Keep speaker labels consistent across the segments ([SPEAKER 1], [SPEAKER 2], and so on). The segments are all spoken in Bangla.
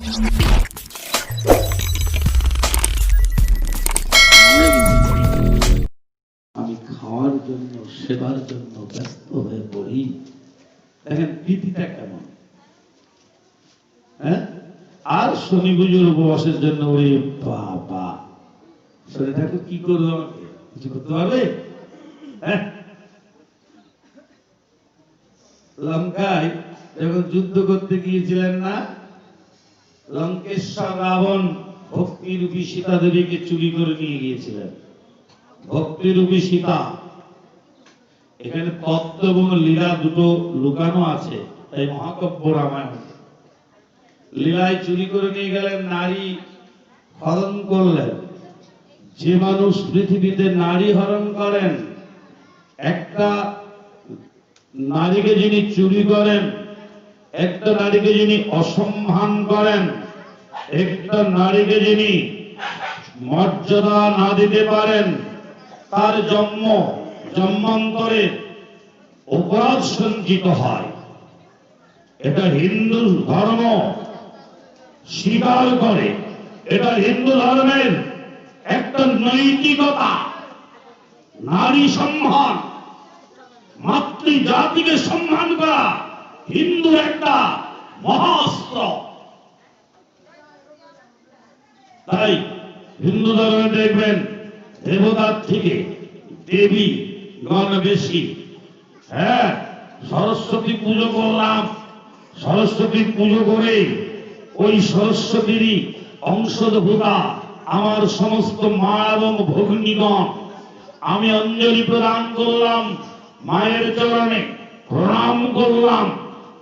[SPEAKER 1] আমি খাওয়ার জন্য সেবার জন্য ব্যস্ত হয়ে পড়ি। দেখেন প্রীতিটা কেমন। হ্যাঁ, আর শনি পুজোর উপবাসের জন্য ওই বাবা শনি ঠাকুর কি করবে, আমাকে কিছু করতে পারবে? হ্যাঁ, লঙ্কায় যখন যুদ্ধ করতে গিয়েছিলেন না, লঙ্কেশ্বর রাবণ ভক্তিরূপী সীতা দেবীকে চুরি করে নিয়ে গিয়েছিলেন। ভক্তিরূপী সীতা, এখানে তত্ত্ব এবং লীলা দুটো লুকানো আছে, তাই মহাকাব্য রামায়ণ। লীলায় চুরি করে নিয়ে গেলেন, নারী হরণ করলেন। যে মানুষ পৃথিবীতে নারী হরণ করেন, একটা নারীকে যিনি চুরি করেন, একটা নারীকে যিনি অসম্মান করেন, একটা নারীকে যিনি মর্যাদা না দিতে পারেন, তার জন্মান্তরে অপরাধ সঞ্চিত হয়। এটা হিন্দু ধর্ম স্বীকার করে, এটা হিন্দু ধর্মের একটা নৈতিকতা। নারী সম্মান, মাতৃ জাতিকে সম্মান করা হিন্দুর একটা মহাস্ত্র। তাই হিন্দু ধর্মে দেখবেন দেবতার থেকে দেবী গণ বেশি। হ্যাঁ, সরস্বতী পুজো করলাম, সরস্বতী পুজো করে ওই সরস্বতীরই অংশভূতা আমার সমস্ত মা এবং ভগ্নীগণ। আমি অঞ্জলি প্রদান করলাম, মায়ের চরণে প্রণাম করলাম,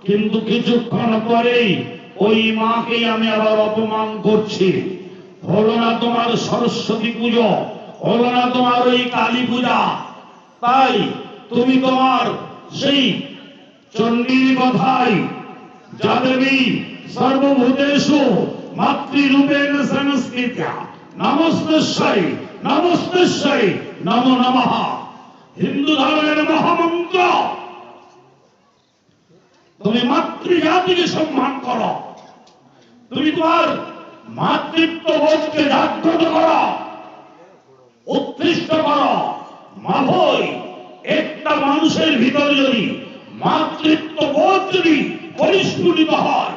[SPEAKER 1] কিন্তু কিছুক্ষণ পরেই ওই মাকেই আমি আবার অপমান করছি। হলো না তোমার সরস্বতী পুজো, হলো না তোমার ওই কালী পূজা। তাই তুমি তোমার সেই চণ্ডীর কথাই, যা দেবী সর্বভূতেষু মাতৃরূপেণ সংস্থিতা নমস্তেশ্বৈ নমস্তেশ্বৈ নমো নমঃ, হিন্দু ধর্মের মহামন্ত্র। তুমি মাতৃজাতিকে সম্মান করো, তুমি তোমার মাতৃত্ব বোধকে জাগ্রত করো, উৎকৃষ্ট করো। মাভৈ একটা মানুষের ভিতর যদি মাতৃত্ব বোধ যদি পরিস্ফুটিত হয়,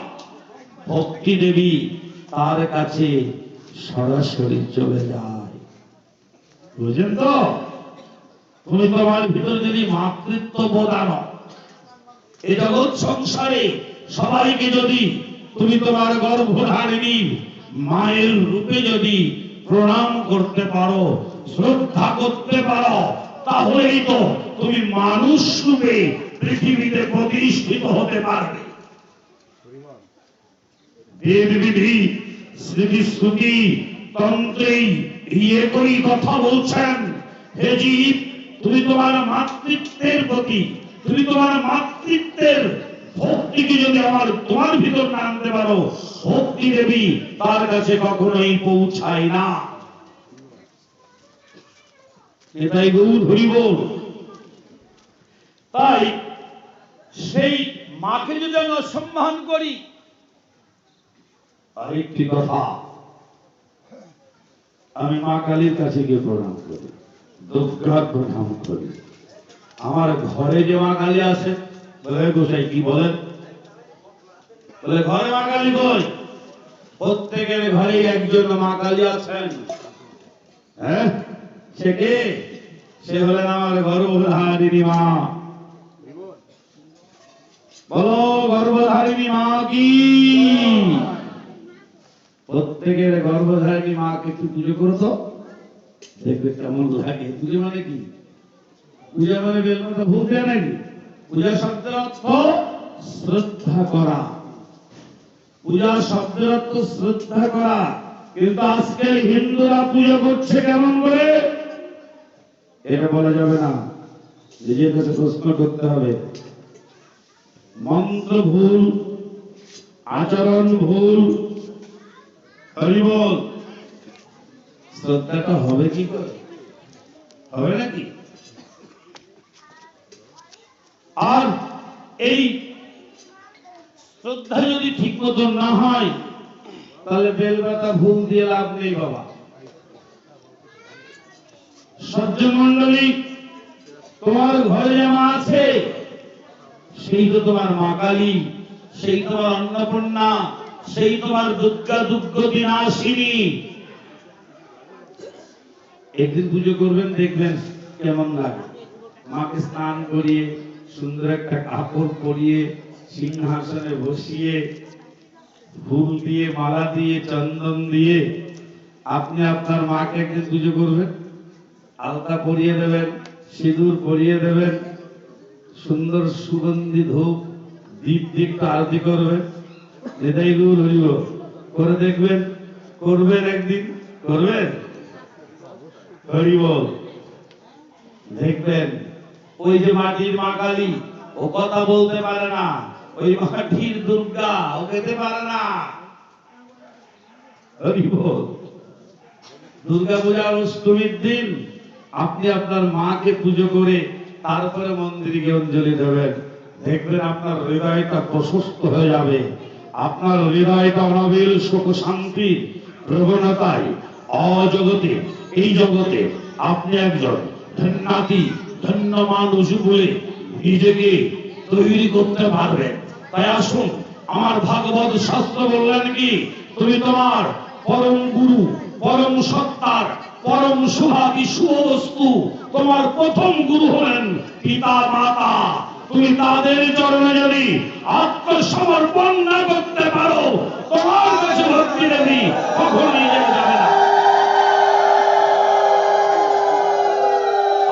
[SPEAKER 1] ভক্তি দেবী তার কাছে সরাসরি চলে যায়। বুঝলেন তো? তুমি তোমার ভিতরে যদি মাতৃত্ব বোধ আনো, এই জগৎ সংসারে সবাইকে যদি তুমি তোমার গর্ভধারিণী মায়ের রূপে যদি প্রণাম করতে পারো, শ্রদ্ধা করতে পারো, তাহলেই তো তুমি মানুষ রূপে পৃথিবীতে প্রতিষ্ঠিত হতে পারবে। দেববিধি স্মৃতি শ্রুতি তন্ত্রেই একই কথা বলছেন। হে জীব, তুমি তোমার মাতৃত্বের প্রতি, তুমি তোমার মাতৃত্বের ভক্তিকে যদি তোমার ভিতর না আনতে পারো, ভক্তি দেবী তার কাছে কখনোই পৌঁছায় না। এটাই গৌর হরি বল।
[SPEAKER 2] তাই সেই মাকে যদি আমি অসম্মান করি,
[SPEAKER 1] আরেকটি কথা, আমি মা কালীর কাছে গিয়ে প্রণাম করি, দুর্গার প্রণাম করি। আমার ঘরে যে মা কালী আছে, বলে গোসাই কি বলেন, বলে ঘরে মা কালী কই? প্রত্যেকের ঘরে একজন মা কালী আছেন। হ্যাঁ, সে কে? সে হলেন আমার গর্ভধারিণী মা। বলো গর্ভধারিণী মা কি? প্রত্যেকের গর্ভধারিণী মাকে একটু পুজো করো তো, দেখবে কেমন লাগে। পুজো মানে কি? পূজা মানে বেলপাতা ভোগ দেয়া নাকি? পূজা শব্দের অর্থ শ্রদ্ধা করা। পূজা শব্দের অর্থ শ্রদ্ধা করা। কিন্তু আজকে হিন্দুরা পুজো করছে কেমন করে? এটা বলা যাবে না, নিজের কাছে প্রশ্ন করতে হবে। মন্ত্র ভুল, আচরণ ভুল, হরি বল, শ্রদ্ধাটা হবে কি করে? হবে নাকি? আর এই শ্রদ্ধা যদি ঠিক মতো না হয়, তাহলে বেলপাতা ফুল দিয়ে লাভ নেই বাবা। সজ্জন মন্ডলী, তোমার ঘরে যে মা আছে সেই তো তোমার মা কালী, সেই তোমার অন্নপূর্ণা, সেই তোমার দুর্গা দুর্গতি নাশিনী। একদিন পুজো করবেন, দেখবেন কেমন লাগে। মাকে স্নান করিয়ে সুন্দর একটা কাপড় পরিয়ে সিংহাসনে বসিয়ে ফুল দিয়ে মালা দিয়ে চন্দন দিয়ে আপনি আপনার মাকে একদিন পুজো করবেন। আলতা পরিয়ে দেবেন, সিঁদুর পরিয়ে দেবেন, সুন্দর সুগন্ধি ধূপ দীপ দীপ্ত আরতি করবেন, হৃদয় গুর হরিব করে দেখবেন। করবেন একদিন, করবেন হরিব, দেখবেন ওই যে মাটির মা কালী, ও কথা বলতে পারে না, ওই মাটির দুর্গা ও খেতে পারে না। হরিব, দুর্গা পূজার অষ্টমীর দিন আপনি আপনার মাকে পুজো করে তারপরে মন্দিরে গিয়ে অঞ্জলি দেবেন, দেখবেন আপনার হৃদয়টা প্রশস্ত হয়ে যাবে। আপনার হৃদয়টা অনাবিল সুখ শান্তি প্রবণতায় অজগতে, এই জগতে আপনি একজন ধন্যাতি ধন্য মানুষ বলে নিজেকে তৈরি করতে পারবেন। তাই আসুন, আমার ভাগবত শাস্ত্র বললেন কি, তুমি তোমার পরম গুরু, পরম সত্তার, পরম শুভাদি শুভ বস্তু, তোমার প্রথম গুরু হলেন পিতা মাতা। তুমি তাদের চরণে যদি আত্মসমর্পণ না করতে পারো, তোমার কাছে ভক্তি দেবী কখনোই যাবে না।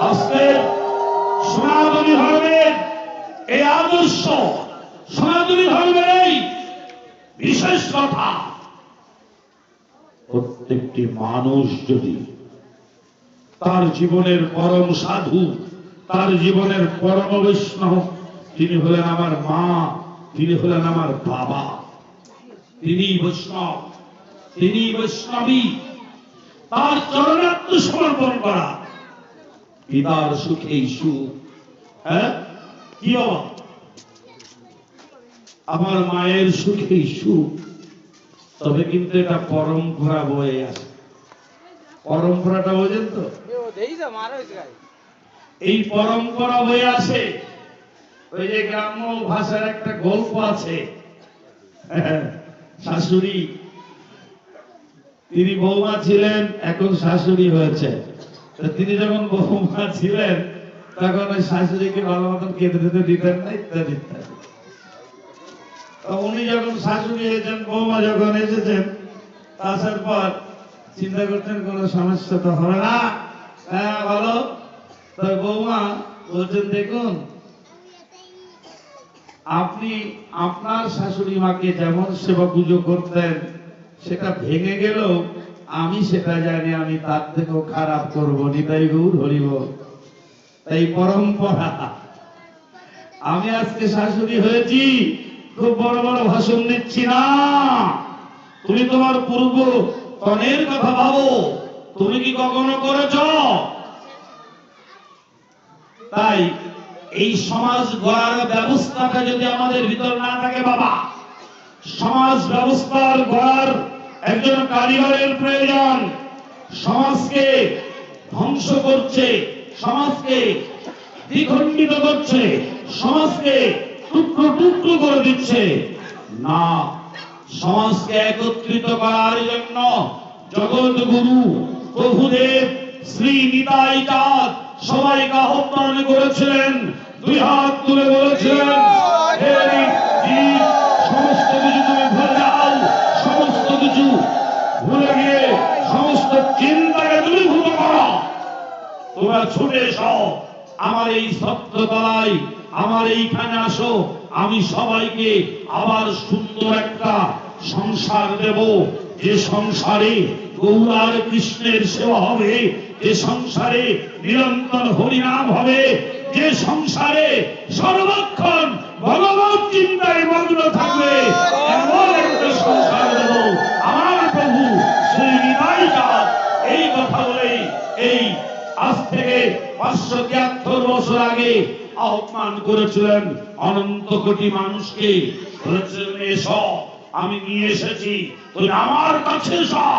[SPEAKER 1] আজকে সনাতনী ধর্মের এই আদর্শ, সনাতনী ধর্মের এই বিশেষ কথা, প্রত্যেকটি মানুষ যদি তার জীবনের পরম সাধু, তার জীবনের পরম বৈষ্ণব, তিনি হলেন আমার মা, তিনি হলেন আমার বাবা, তিনি বৈষ্ণব, তিনি বৈষ্ণবী, তার চরণে আত্মসমর্পণ করা। পিতার সুখেই সুখ। হ্যাঁ কি বাবা, আমার মায়ের সুখেই সুখ। তবে কিন্তু এটা পরম্পরা বয়ে আছে। পরম্পরাটা বোঝেন তো? এই পরম্পরা বয়ে আছে। ওই যে গ্রাম্য ভাষার একটা গল্প আছে, শাশুড়ি, তিনি বৌমা ছিলেন, এখন শাশুড়ি হয়েছে। তিনি যখন বৌমা ছিলেন তখন ওই শাশুড়িকে ভালো মতন খেতে খেতে দিতেন না, ইত্যাদি ইত্যাদি। উনি যখন শাশুড়ি হয়েছেন, বৌমা যখন এসেছেন, আসার পর চিন্তা করতেন কোনো সমস্যা তো হবে না। হ্যাঁ বলো। তবে বৌমা বলছেন, দেখুন আপনি আপনার শাশুড়ি মাকে যেমন সেবা পুজো করতেন, সেটা ভেঙে গেলেও আমি সেটা জানি, আমি তার থেকেও খারাপ করবো। নিতাই গৌর হরিব। তাই পরম্পরা। আমি আজকে শাশুড়ি হয়েছি, খুব বড় বড় ভাষণ দিচ্ছি না। তুমি তোমার পূর্ব তনের কথা ভাবো, তুমি কি কখনো করেছ? তাই এই সমাজ গড়ার ব্যবস্থাটা যদি আমাদের ভিতর না থাকে বাবা, সমাজ ব্যবস্থার গড়ার একজন কারিগরের প্রয়োজন। সমাজকে ধ্বংস করছে, সমাজকে দ্বিখণ্ডিত করছে, সমাজকে টুকরো টুকরো করে দিচ্ছে না। সমাজকে একত্রিত করার জন্য জগৎগুরু প্রভুদেব শ্রী নিতাই চাঁদ সবাইকে আহ্বান করেছিলেন, দুই হাত তুলে বলেছিলেন, হে জীব, সমস্ত কিছু তুমি ভুলে যাও, সমস্ত কিছু ভুলে গিয়ে সমস্ত চিন্তাকে দূরীভূত করো। তোমরা ছুটে এসো আমার এই সত্যতলায়, আমার এইখানে আসো। আমি সবাইকে আবার সুন্দর একটা সংসার দেব, যে সংসারে গৌরার কৃষ্ণের সেবা হবে, যে সংসারে নিরন্তর হরিনাম হবে, যে সংসারে সর্বক্ষণ ভগবত চিন্তায় মগ্ন থাকবে, এমন একটা সংসার দেব আমার প্রভু শ্রী নিতাই চাঁদ। এই কথা বলেই এই আজ থেকে 573 বছর আগে আহ্বান করেছিলেন অনন্ত কোটি মানুষকে। বলেছিলেন, এসো
[SPEAKER 2] আমি নিয়ে এসেছি, তুমি আমার কাছে এসো।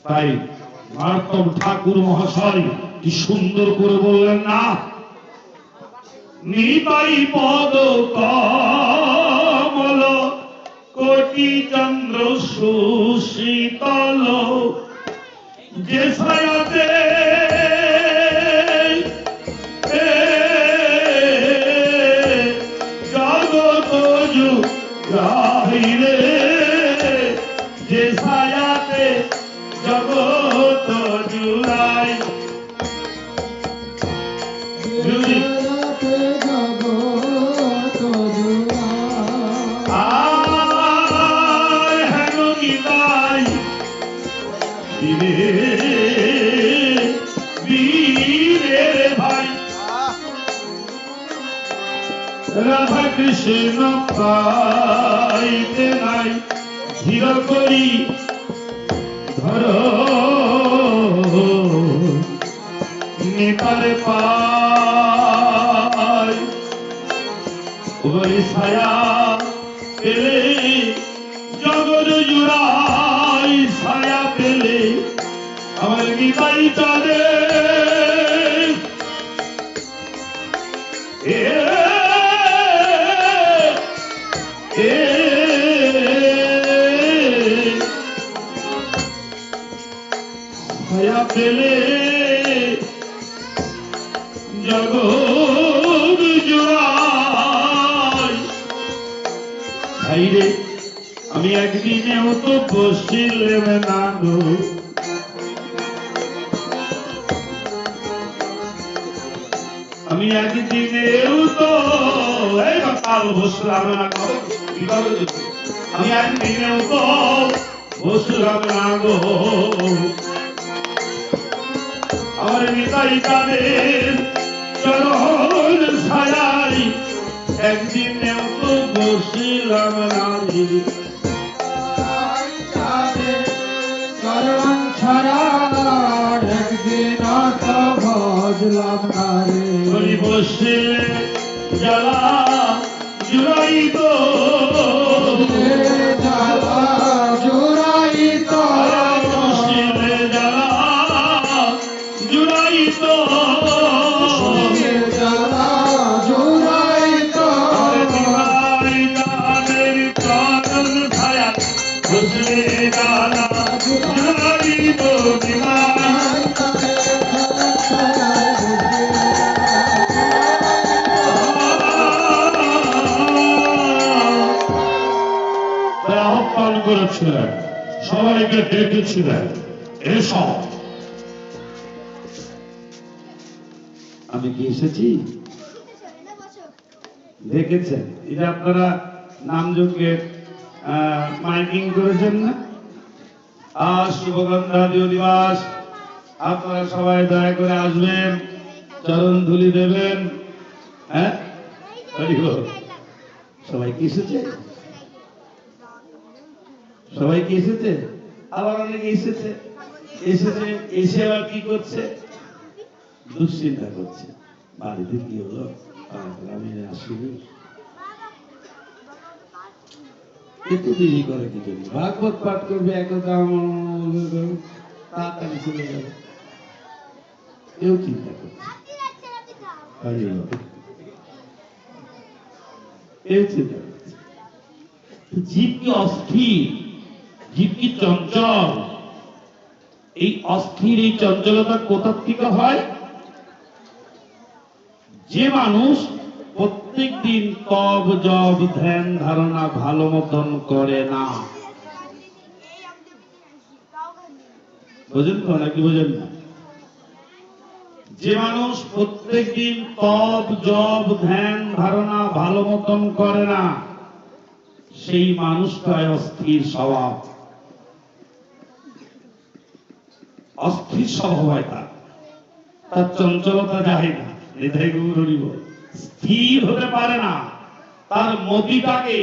[SPEAKER 1] তাই মার্তম ঠাকুর মহাশয় কি সুন্দর করে বললেন না,
[SPEAKER 2] নিতাই পদ কমল কোটি চন্দ্র সুশীতল, যে ছায়াতে জগৎ জুড়াইরে, যে ছায়াতে জগৎ জুড়াই।
[SPEAKER 1] রাধা কৃষ্ণ পাইতে নাই, ধীর করি ধর নেতারে পাই, ওই ছায়া পেলে জগৎ জুড়াই, ছায়া পেলে আমার নিতাই চলে। ছায়া পেলে জগৎ জুড়াই। ভাইরে আমি একদিনেও তো বসিলাম না গো, আমি একদিনেও তো কাল বসলাম না গো, আমি একদিনেও তো বসলাম না গো, আমার নিতাই কাদের চরণ ছায়াই একদিনেও তো বসিলাম না রে।
[SPEAKER 3] চরণ ছাড়া একদিন তো ভজলাম না রে।
[SPEAKER 1] ওই বসিলে জ্বালা জুড়াইত,
[SPEAKER 3] জ্বালা জুড়াইত,
[SPEAKER 1] বসিলে জ্বালা জুড়াইত,
[SPEAKER 3] জ্বালা জুড়াইত।
[SPEAKER 1] নিতাই কাদের চরণ ছায়া বসিলে জ্বালা জুড়াইত, নিতাই আহ্বান করেছিলেন, সবাইকে ডেকেছিলেন, এসব আমি কি এসেছি দেখেছেন? এটা আপনারা নামযজ্ঞের মাইকিং করেছেন না? আজ শুভগন্ধা দিবস, আপনারা সবাই দয়া করে আসবেন, চরণ ধুলি দেবেন। হ্যাঁ, সবাই কি এসেছে? সবাই কি এসেছে? আবার অনেকে এসেছে, এসে আবার কি করছে? দুশ্চিন্তা করছে, বাড়িতে কি হলো, আমি আসিনি, এত দেরি করে কি জন্য? ভাগবত পাঠ করবে, একদা তাড়াতাড়ি চলে যাবে, কেউ চিন্তা করছে, কেউ চিন্তা করছে। জীব কি অস্থির, জীব কি চঞ্চল। এই অস্থির, এই চঞ্চলতা কোথা থেকে হয়? যে মানুষ প্রত্যেক দিন তব জব ধ্যান ধারণা ভালো মতন করে না, বুঝেন তো নাকি বোঝেন না? যে মানুষ প্রত্যেক দিন তব জব ধ্যান ধারণা ভালো মতন করে না, সেই মানুষটাই অস্থির স্বভাব, অস্থির স্বভাব হয় তার, তার চঞ্চলতা যায় না, হৃদয় গৌরব স্থির হতে পারে না, তার মতিটাকে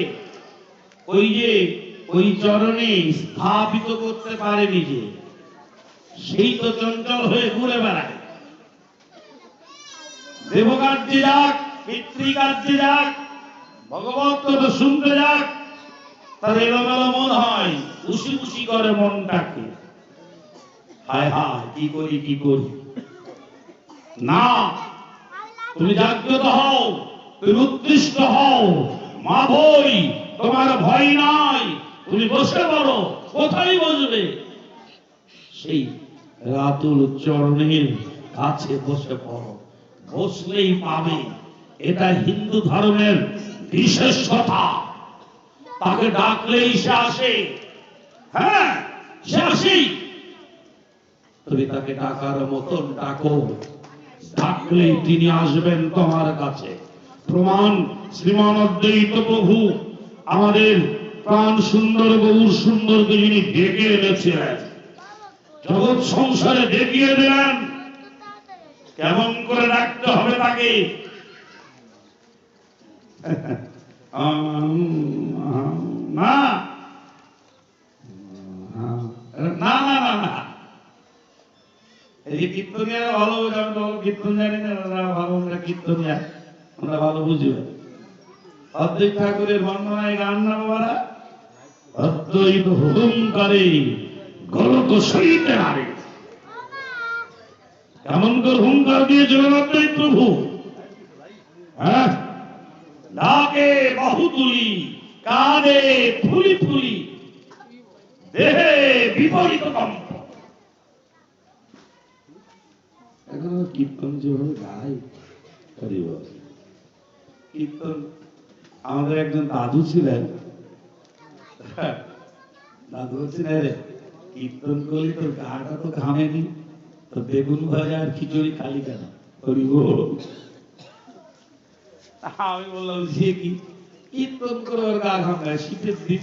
[SPEAKER 1] ওই চরণে স্থাপিত করতে পারেনি, যে সেই তো চঞ্চল হয়ে ঘুরে বেড়ায়। দেবকার্যে যাক, পিতৃকার্যে যাক, ভগবত কথা শুনতে যাক, তার এলোমেলো মন হয়, খুশি খুশি করে মনটাকে। হায় হায়, কি করি কি করি। না, তুমি জাগ্রত হও, তুমি উৎকৃষ্ট হও, মা বই, তোমার ভয় নাই, তুমি বসে পড়ো। কোথায় বসবে? সেই রাতুল চরণের কাছে বসে পড়ো, বসলেই পাবে। এটা হিন্দু ধর্মের বিশেষতা। তাকে ডাকলেই সে আসে। হ্যাঁ, সে আসেই। তুমি তাকে ডাকার মতন ডাকো, ডাকলেই তিনি আসবেন তোমার কাছে। প্রমাণ শ্রীমান অদ্বৈত প্রভু আমাদের প্রাণ সুন্দর গৌর সুন্দরকে যিনি ডেকে এনেছিলেন, জগৎ সংসারে দেখিয়ে দিলেন কেমন করে ডাকতে হবে তাকে। না না না না না, এই যে কীর্তনিয়ারা ভালো বোঝে, আমি তো কীর্তন জানি না, ভালো আমরা কীর্তনিয়া, আমরা ভালো বুঝবে। অদ্বৈত ঠাকুরের বর্ণনায় গান না বাবারা, অদ্বৈত হুঙ্কারে গোলক সহিতে নারে। কেমন করে হুঙ্কার দিয়েছিলেন অদ্বৈত প্রভু? হ্যাঁ, ডাকে বাহু তুলি, কাঁধে ফুলি ফুলি, দেহে বিপরীত কম্প। এখন কীর্তন যেভাবে গাই, কীর্তন আমাদের একজন দাদু ছিলেন, দাদু বলছিলেন, রে কীর্তন করলি তোর গাটা তো ঘামেনি, তো বেগুন ভাজা আর খিচুড়ি খালি কেন? আমি বললাম যে কি কীর্তন করে ওর গা ঘামায়, শীতের দিন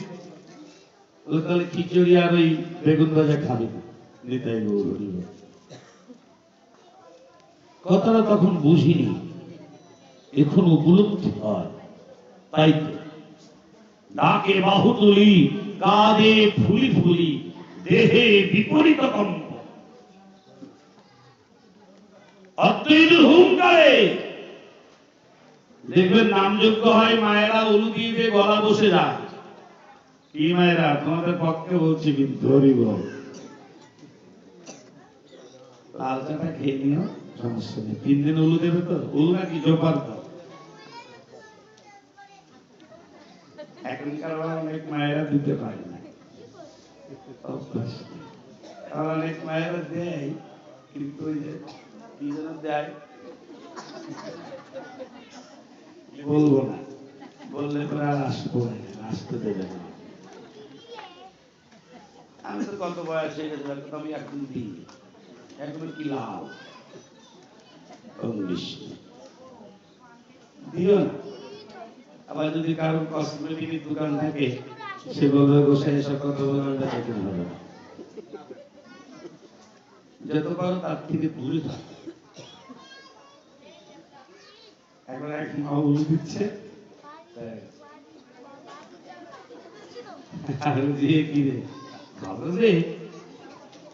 [SPEAKER 1] তাহলে খিচুড়ি আর ওই বেগুন ভাজা খাবি না। নিতাই গৌর হরি বল। কথাটা তখন বুঝিনি, এখন উপলব্ধি হয়। তাই তো ডাকে বাহু তুলি, কাঁধে ফুলি ফুলি, দেহে বিপরীত কম্প। অদ্বৈত হুঙ্কারে দেখবেন নামযোগ্য হয়, মায়েরা উলু দিয়ে দিয়ে গলা বসে যায়। কি মায়েরা, তোমাদের পক্ষে বলছি কিন্তু, হরি বল। লাল চাটা খেয়ে নিও, সমস্যা নেই। 3 দিন উলু দেবে তো? উলু নাকি জোপার দাও? এখনকার অনেক মায়েরা দিতে পারে না, অনেক মায়েরা দেয়, কিন্তু ওই যে কি যেন দেয় বলবো না, বললে পরে আর আসবো না, আসতে দেবে না। আমি তো কত বয়স হয়ে গেছে, আমি এখন দিই, এখন কি লাভ? দিও না। আবার যদি কারো কসমেটিকের দোকান থাকে, সে বলবে গোসাই এসব কথা বলে দেখতে হবে না। যত পারো তার থেকে দূরে থাকো। এখন এক মা উলু দিচ্ছে, কি রে ভালো রে,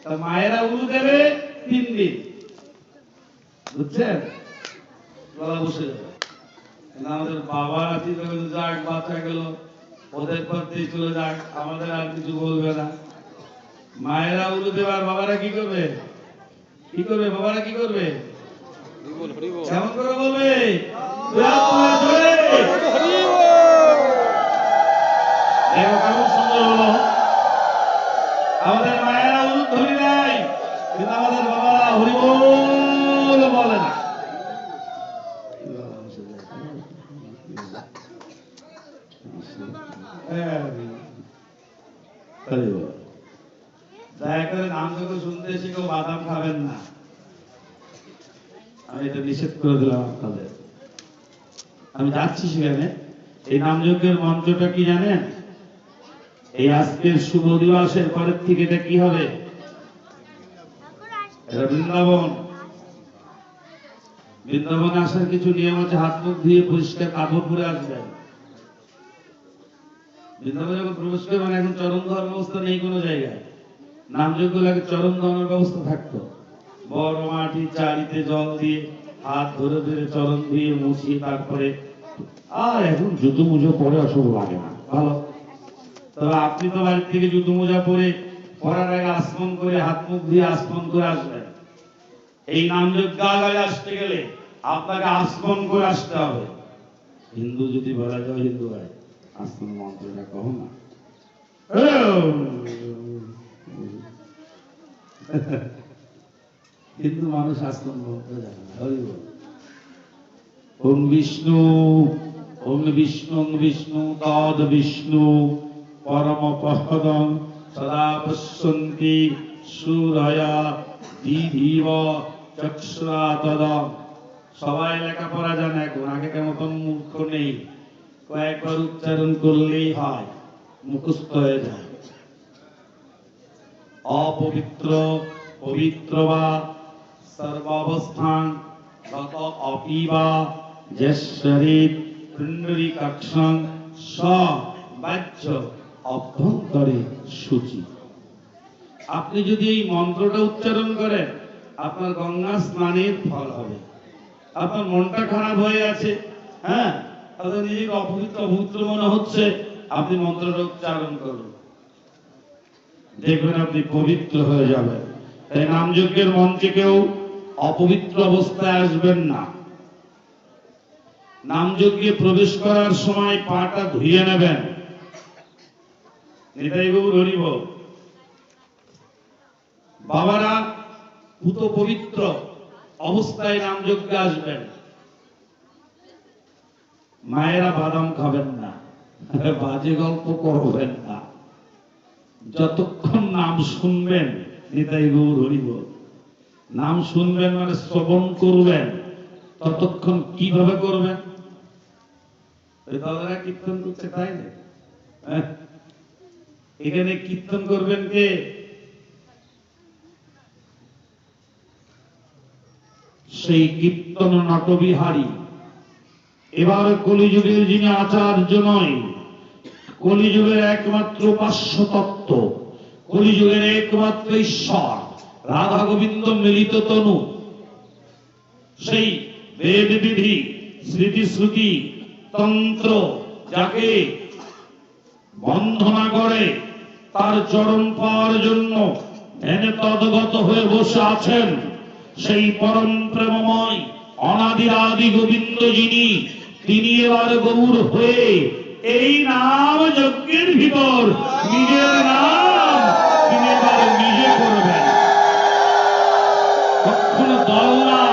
[SPEAKER 1] তা মায়েরা উলু দেবে 3 দিন, বুঝছেন? গলা বসে যাবে। আমাদের বাবা আছে, যাক বাচ্চা গেল, ওদের পর দিয়ে চলে যাক, আমাদের আর কিছু বলবে না। মায়েরা উলু দেবে, আর বাবারা কি করবে? কি করবে বাবারা? কি করবে? কেমন করে বলবে? কেমন সুন্দর হলো। আমাদের মায়েরা উলু ধরি নাই, কিন্তু আমাদের বাবারা হরি বল বলে না। দয়া করে নাম যখন শুনতে এসে কেউ বাদাম খাবেন না, আমি এটা নিষেধ করে দিলাম আপনাদের। আমি যাচ্ছি সেখানে। এই নামযজ্ঞের মন্ত্রটা কি জানেন? এই আজকের শুভ দিবসের পরের থেকে এটা কি হবে? এটা বৃন্দাবন। বৃন্দাবনে আসার কিছু নিয়ম আছে, হাত মুখ ধুয়ে পরিষ্কার কাপড় পরে আসবেন। বৃন্দাবনে যখন প্রবেশ করবেন, এখন চরণ দেওয়ার ব্যবস্থা নেই কোনো জায়গায়। নামযজ্ঞ লাগে চরণ দেওয়ার ব্যবস্থা থাকতো। বড় মাটি চারিতে জল দিয়ে হাত ধরে ধরে চরণ ধুয়ে মুছিয়ে তারপরে আর এখন জুতো মুজো পরে অসুখ লাগে না, ভালো। তবে আপনি তো বাড়ি থেকে জুতো মোজা পরে পড়ার আগে আসমন করে হাত মুখ দিয়ে আসমন করে আসবেন। এই নামযজ্ঞালয়ে আসতে গেলে আপনাকে আসমন করে আসতে হবে। হিন্দু যদি বলা যায়, হিন্দু ভাই আসমন মন্ত্রটা কहो না। হিন্দু মানুষ আসমন মন্ত্র জানে না। হরি বল। ওম বিষ্ণু ওম বিষ্ণু বিষ্ণু তদ বিষ্ণু পরম পদং সদা পশ্যন্তি সুরয়া দিধিব চক্ষুরা তদং। সবাই লেখাপড়া জানে, এখন আগেকার মতন মূর্খ নেই, কয়েকবার উচ্চারণ করলেই হয়, মুখস্থ হয়ে যায়। অপবিত্র পবিত্র বা সর্বাবস্থান তত অপিবা যশ্বরিত পুণ্ডরীকাক্ষং স বাহ্য অভ্যন্তরে শুচি। আপনি যদি এই মন্ত্রটা উচ্চারণ করেন, আপনার গঙ্গা স্নানের ফল হবে। আপনার মনটা খারাপ হয়ে আছে, হ্যাঁ, আপনার নিজেকে অপবিত্র মনে হচ্ছে, আপনি মন্ত্রটা উচ্চারণ করুন, দেখবেন আপনি পবিত্র হয়ে যাবেন। তাই নামযজ্ঞের মঞ্চে কেউ অপবিত্র অবস্থায় আসবেন না। নামযজ্ঞে প্রবেশ করার সময় পাটা ধুয়ে নেবেন। নিতাই গৌর হরি বল। বাবারা পুত পবিত্র অবস্থায় নামযজ্ঞে আসবেন। মায়েরা বাদাম খাবেন না, বাজে গল্প করবেন না। যতক্ষণ নাম শুনবেন, নিতাই গৌর হরি বল, নাম শুনবেন মানে শ্রবণ করবেন, ততক্ষণ কিভাবে করবেন? দাদারা কীর্তন করছে তাই না? এখানে কীর্তন করবেন কে? সেই কীর্তন নটবিহারী। এবার কলিযুগের যিনি আচার্য নয়, কলিযুগের একমাত্র উপাস্য তত্ত্ব, কলিযুগের একমাত্র ঈশ্বর, রাধা গোবিন্দ মিলিত তনু, সেই বেদ বিধি স্মৃতি শ্রুতি তন্ত্র যাকে বন্ধনা করে, তার চরণ পাওয়ার জন্য ধ্যানে তদ্গত হয়ে বসে আছেন সেই পরম প্রেমময় অনাদিরাদি গোবিন্দ যিনি, তিনি এবার গৌর হয়ে এই নাম যজ্ঞের ভিতর নিজের নাম তিনি এবার নিজে করবেন। কখনো দল না,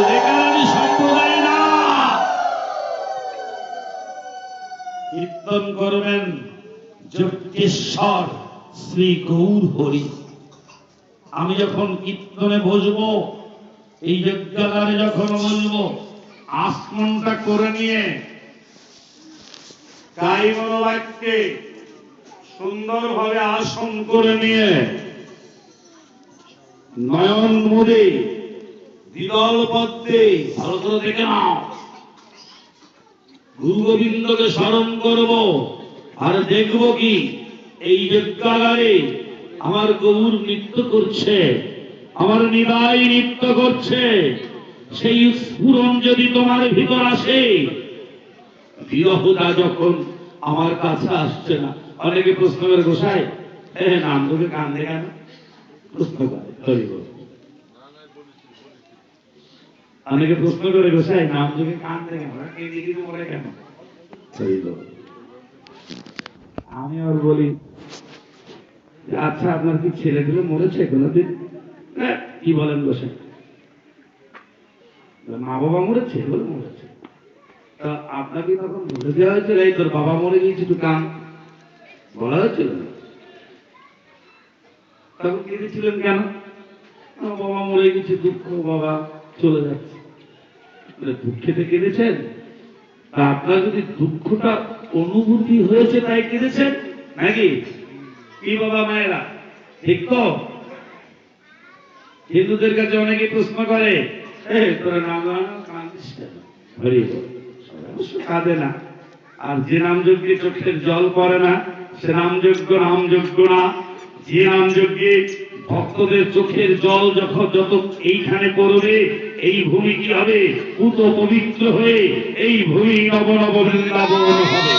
[SPEAKER 1] রেখারানি সম্প্রদায় না, কীর্তন করবেন যজ্ঞেশ্বর শ্রী গৌর হরি। আমি যখন কীর্তনে বসবো, এই যজ্ঞাগারে যখন বলবো, আসমনটা করে নিয়ে কায়মন বাক্যে সুন্দরভাবে আসন করে নিয়ে নয়ন মুদে দ্বিদল পদ্মে, ভালো করে দেখে নাও, গুরু গোবিন্দকে স্মরণ করব। আর দেখব কি, এই যজ্ঞাগারে আমার গৌর নৃত্য করছে, আমার নিদাই নৃত্য করছে। সেই স্ফুরণ যদি তোমার ভিতর আসে, বিরহটা যখন আমার কাছে আসছে না। অনেকে প্রশ্ন করে, গোসাই নাম তোকে কান্দে কেন? প্রশ্ন করে, অনেকে প্রশ্ন করে, গোসাই নাম তোকে কান্দে কেন, মরে কেন? আমি আর বলি, আচ্ছা আপনার কি ছেলেগুলো মরেছে কোনদিন? কি বলেন গোসাই? মা বাবা মরেছে? বলে মরেছে। তা আপনাকে তখন বলে দেওয়া হয়েছিল, এই তোর বাবা মরে গিয়েছে, তুই কান, বলা হয়েছিল? তখন কেঁদেছিলেন কেন? বাবা মরে গেছে, দুঃখ, বাবা চলে যাচ্ছে, দুঃখেতে কেঁদেছেন। তা আপনার যদি দুঃখটা অনুভূতি হয়েছে তাই কেঁদেছেন নাকি? কি বাবা মায়েরা, ঠিক তো? হিন্দুদের কাছে অনেকে প্রশ্ন করে, তোরা নাম কাঁদিস কেন? হরি বল। অবশ্য কাঁদে না, আর যে নামযজ্ঞে চোখের জল পড়ে না, সে নামযজ্ঞ না। যে নাম যজ্ঞে ভক্তদের চোখের জল যখন যত এইখানে পড়বে, এই ভূমি কি হবে পুত পবিত্র হয়ে এই ভূমি নব নব বৃন্দাবন হবে।